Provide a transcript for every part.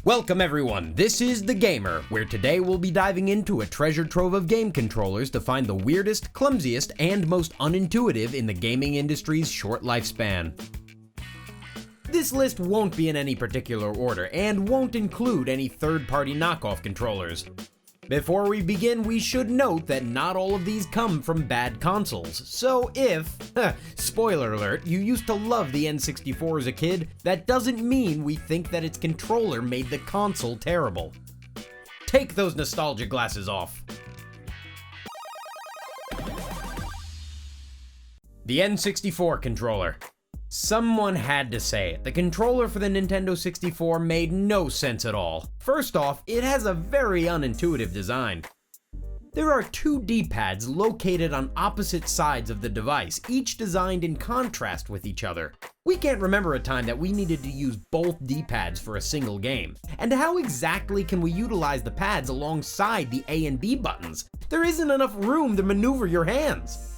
Welcome everyone, this is The Gamer, where today we'll be diving into a treasure trove of game controllers to find the weirdest, clumsiest, and most unintuitive in the gaming industry's short lifespan. This list won't be in any particular order, and won't include any third-party knockoff controllers. Before we begin, we should note that not all of these come from bad consoles, so if, spoiler alert, you used to love the N64 as a kid, that doesn't mean we think that its controller made the console terrible. Take those nostalgia glasses off. The N64 controller. Someone had to say it. The controller for the Nintendo 64 made no sense at all. First off, it has a very unintuitive design. There are two D-pads located on opposite sides of the device, each designed in contrast with each other. We can't remember a time that we needed to use both D-pads for a single game. And how exactly can we utilize the pads alongside the A and B buttons? There isn't enough room to maneuver your hands.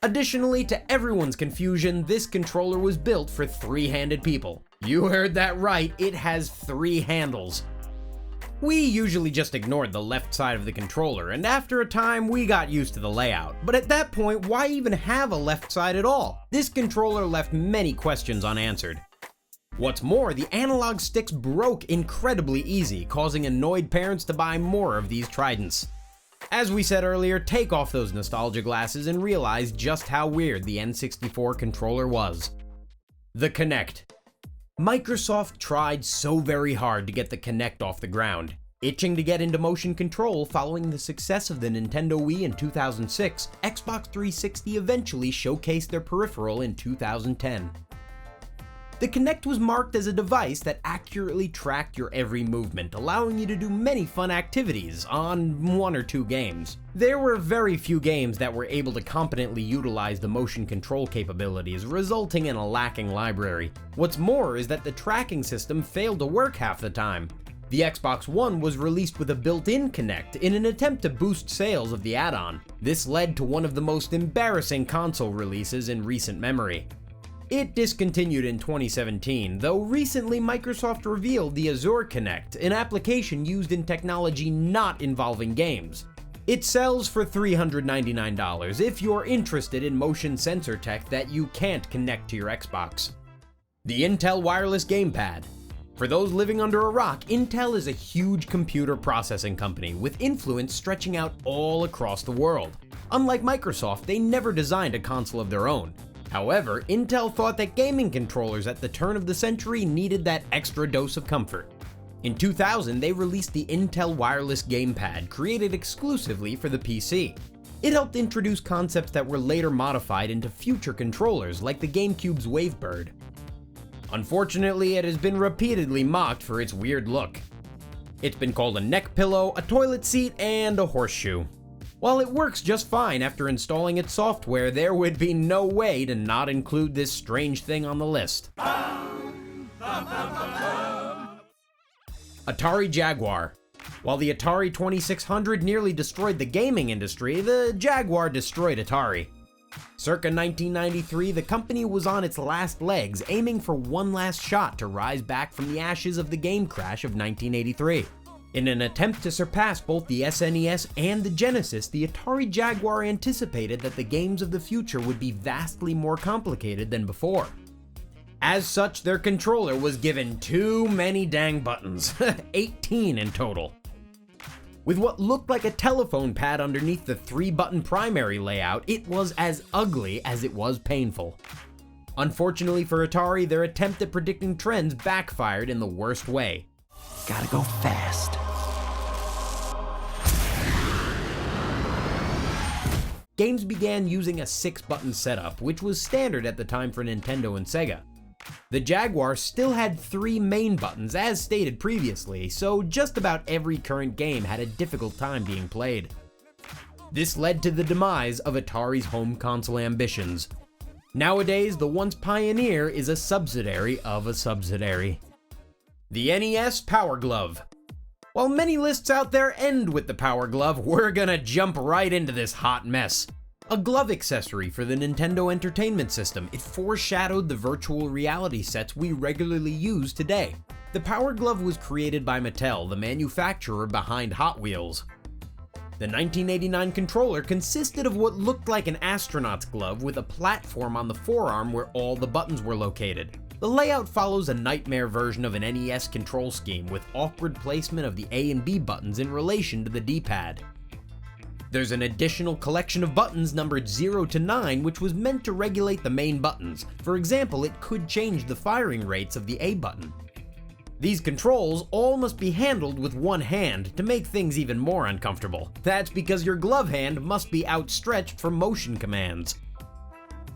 Additionally, to everyone's confusion, this controller was built for three-handed people. You heard that right, it has three handles. We usually just ignored the left side of the controller, and after a time, we got used to the layout. But at that point, why even have a left side at all? This controller left many questions unanswered. What's more, the analog sticks broke incredibly easy, causing annoyed parents to buy more of these Tridents. As we said earlier, take off those nostalgia glasses and realize just how weird the N64 controller was. The KINECT. Microsoft tried so very hard to get the KINECT off the ground. Itching to get into motion control following the success of the Nintendo Wii in 2006, Xbox 360 eventually showcased their peripheral in 2010. The KINECT was marked as a device that accurately tracked your every movement, allowing you to do many fun activities on one or two games. There were very few games that were able to competently utilize the motion control capabilities, resulting in a lacking library. What's more is that the tracking system failed to work half the time. The Xbox One was released with a built-in KINECT in an attempt to boost sales of the add-on. This led to one of the most embarrassing console releases in recent memory. It discontinued in 2017, though recently Microsoft revealed the Azure KINECT, an application used in technology not involving games. It sells for $399 if you're interested in motion sensor tech that you can't connect to your Xbox. The Intel Wireless Gamepad. For those living under a rock, Intel is a huge computer processing company with influence stretching out all across the world. Unlike Microsoft, they never designed a console of their own. However, Intel thought that gaming controllers at the turn of the century needed that extra dose of comfort. In 2000, they released the Intel Wireless Gamepad, created exclusively for the PC. It helped introduce concepts that were later modified into future controllers, like the GameCube's Wavebird. Unfortunately, it has been repeatedly mocked for its weird look. It's been called a neck pillow, a toilet seat, and a horseshoe. While it works just fine after installing its software, there would be no way to not include this strange thing on the list. Atari Jaguar. While the Atari 2600 nearly destroyed the gaming industry, the Jaguar destroyed Atari. Circa 1993, the company was on its last legs, aiming for one last shot to rise back from the ashes of the game crash of 1983. In an attempt to surpass both the SNES and the Genesis, the Atari Jaguar anticipated that the games of the future would be vastly more complicated than before. As such, their controller was given too many dang buttons, 18 in total. With what looked like a telephone pad underneath the 3-button primary layout, it was as ugly as it was painful. Unfortunately for Atari, their attempt at predicting trends backfired in the worst way. Gotta go fast. Games began using a 6-button setup, which was standard at the time for Nintendo and Sega. The Jaguar still had 3 main buttons as stated previously, so just about every current game had a difficult time being played. This led to the demise of Atari's home console ambitions. Nowadays, the once pioneer is a subsidiary of a subsidiary. The NES Power Glove. While many lists out there end with the Power Glove, we're gonna jump right into this hot mess. A glove accessory for the Nintendo Entertainment System, it foreshadowed the virtual reality sets we regularly use today. The Power Glove was created by Mattel, the manufacturer behind Hot Wheels. The 1989 controller consisted of what looked like an astronaut's glove with a platform on the forearm where all the buttons were located. The layout follows a nightmare version of an NES control scheme with awkward placement of the A and B buttons in relation to the D-pad. There's an additional collection of buttons numbered 0 to 9 which was meant to regulate the main buttons. For example, it could change the firing rates of the A button. These controls all must be handled with one hand to make things even more uncomfortable. That's because your glove hand must be outstretched for motion commands.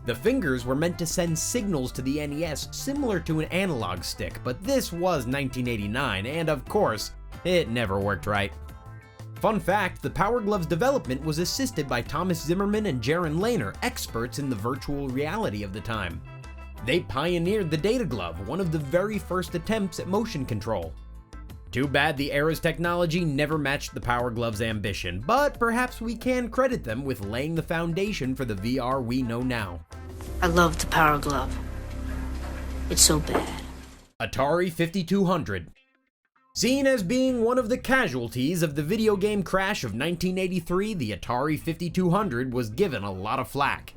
The fingers were meant to send signals to the NES similar to an analog stick, but this was 1989 and of course, it never worked right. Fun fact, the Power Glove's development was assisted by Thomas Zimmerman and Jaron Lehner, experts in the virtual reality of the time. They pioneered the Data Glove, one of the very first attempts at motion control. Too bad the era's technology never matched the Power Glove's ambition, but perhaps we can credit them with laying the foundation for the VR we know now. I love the Power Glove. It's so bad. Atari 5200. Seen as being one of the casualties of the video game crash of 1983, the Atari 5200 was given a lot of flack.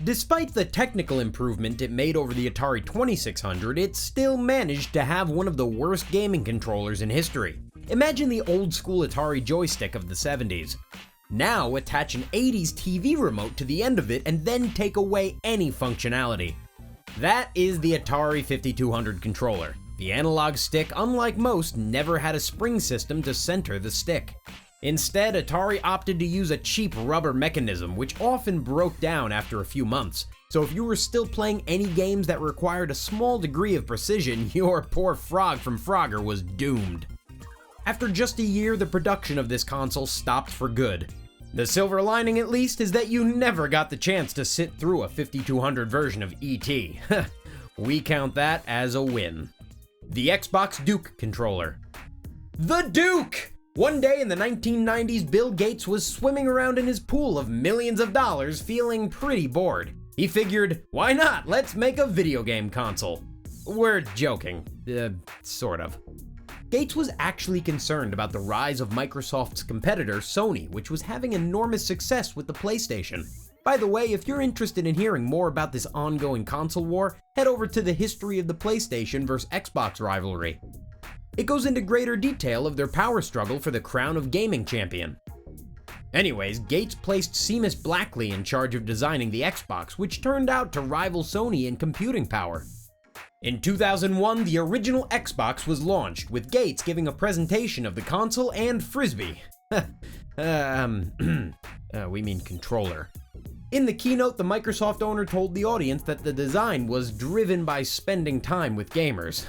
Despite the technical improvement it made over the Atari 2600, it still managed to have one of the worst gaming controllers in history. Imagine the old school Atari joystick of the 70s. Now attach an 80s TV remote to the end of it and then take away any functionality. That is the Atari 5200 controller. The analog stick, unlike most, never had a spring system to center the stick. Instead, Atari opted to use a cheap rubber mechanism, which often broke down after a few months. So if you were still playing any games that required a small degree of precision, your poor Frog from Frogger was doomed. After just a year, the production of this console stopped for good. The silver lining, at least, is that you never got the chance to sit through a 5200 version of E.T. We count that as a win. The Xbox Duke controller. The Duke! One day in the 1990s, Bill Gates was swimming around in his pool of millions of dollars feeling pretty bored. He figured, why not? Let's make a video game console. We're joking. Sort of. Gates was actually concerned about the rise of Microsoft's competitor, Sony, which was having enormous success with the PlayStation. By the way, if you're interested in hearing more about this ongoing console war, head over to the History of the PlayStation vs. Xbox rivalry. It goes into greater detail of their power struggle for the crown of gaming champion. Anyways, Gates placed Seamus Blackley in charge of designing the Xbox, which turned out to rival Sony in computing power. In 2001, the original Xbox was launched, with Gates giving a presentation of the console and Frisbee. We mean controller. In the keynote, the Microsoft owner told the audience that the design was driven by spending time with gamers.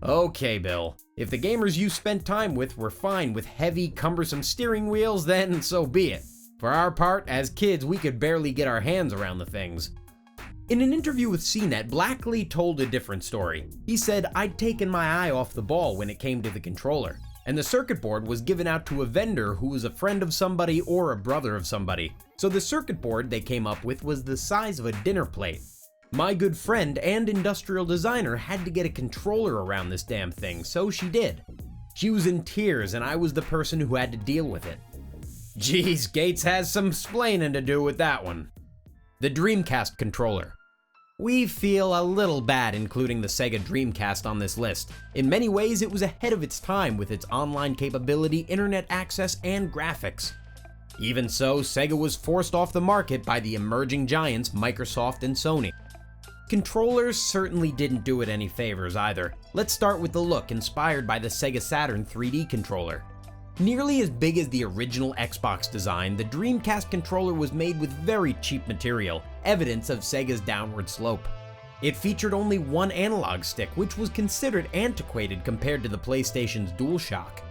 Okay, Bill. If the gamers you spent time with were fine with heavy, cumbersome steering wheels, then so be it. For our part, as kids, we could barely get our hands around the things. In an interview with CNET, Blackley told a different story. He said, "I'd taken my eye off the ball when it came to the controller, and the circuit board was given out to a vendor who was a friend of somebody or a brother of somebody. So the circuit board they came up with was the size of a dinner plate. My good friend and industrial designer had to get a controller around this damn thing, so she did. She was in tears and I was the person who had to deal with it." Geez, Gates has some splaining to do with that one. The Dreamcast controller. We feel a little bad including the Sega Dreamcast on this list. In many ways, it was ahead of its time with its online capability, internet access, and graphics. Even so, Sega was forced off the market by the emerging giants Microsoft and Sony. Controllers certainly didn't do it any favors either. Let's start with the look inspired by the Sega Saturn 3D controller. Nearly as big as the original Xbox design, the Dreamcast controller was made with very cheap material, evidence of Sega's downward slope. It featured only one analog stick, which was considered antiquated compared to the PlayStation's Dualshock.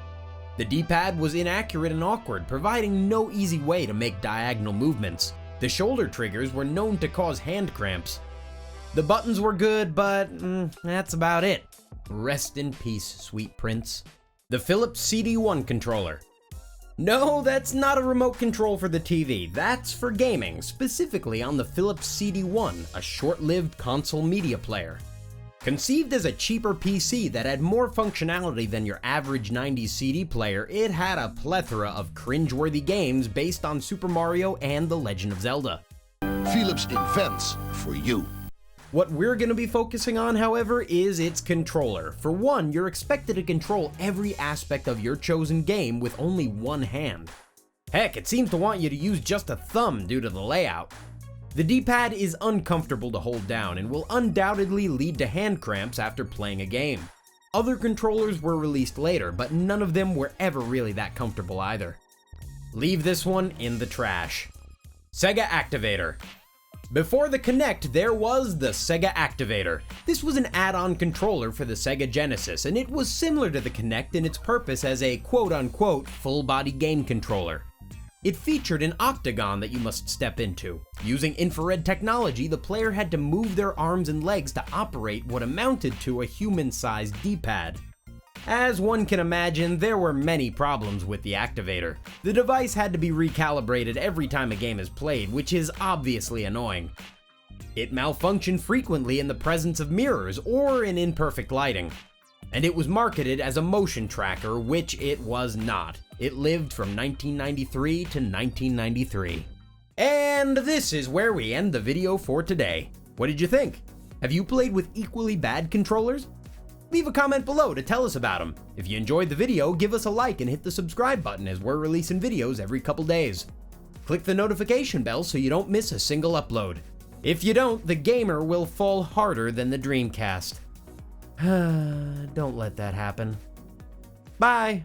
The D-pad was inaccurate and awkward, providing no easy way to make diagonal movements. The shoulder triggers were known to cause hand cramps. The buttons were good, but that's about it. Rest in peace, sweet prince. The Philips CD1 controller. No, that's not a remote control for the TV. That's for gaming, specifically on the Philips CD1, a short-lived console media player. Conceived as a cheaper PC that had more functionality than your average 90s CD player, it had a plethora of cringeworthy games based on Super Mario and The Legend of Zelda. Philips invents for you. What we're going to be focusing on, however, is its controller. For one, you're expected to control every aspect of your chosen game with only one hand. Heck, it seems to want you to use just a thumb due to the layout. The D-pad is uncomfortable to hold down and will undoubtedly lead to hand cramps after playing a game. Other controllers were released later, but none of them were ever really that comfortable either. Leave this one in the trash. Sega Activator. Before the KINECT, there was the Sega Activator. This was an add-on controller for the Sega Genesis, and it was similar to the KINECT in its purpose as a quote-unquote full-body game controller. It featured an octagon that you must step into. Using infrared technology, the player had to move their arms and legs to operate what amounted to a human-sized D-pad. As one can imagine, there were many problems with the Activator. The device had to be recalibrated every time a game is played, which is obviously annoying. It malfunctioned frequently in the presence of mirrors or in imperfect lighting. And it was marketed as a motion tracker, which it was not. It lived from 1993 to 1993. And this is where we end the video for today. What did you think? Have you played with equally bad controllers? Leave a comment below to tell us about them. If you enjoyed the video, give us a like and hit the subscribe button as we're releasing videos every couple days. Click the notification bell so you don't miss a single upload. If you don't, the gamer will fall harder than the Dreamcast. Don't let that happen. Bye!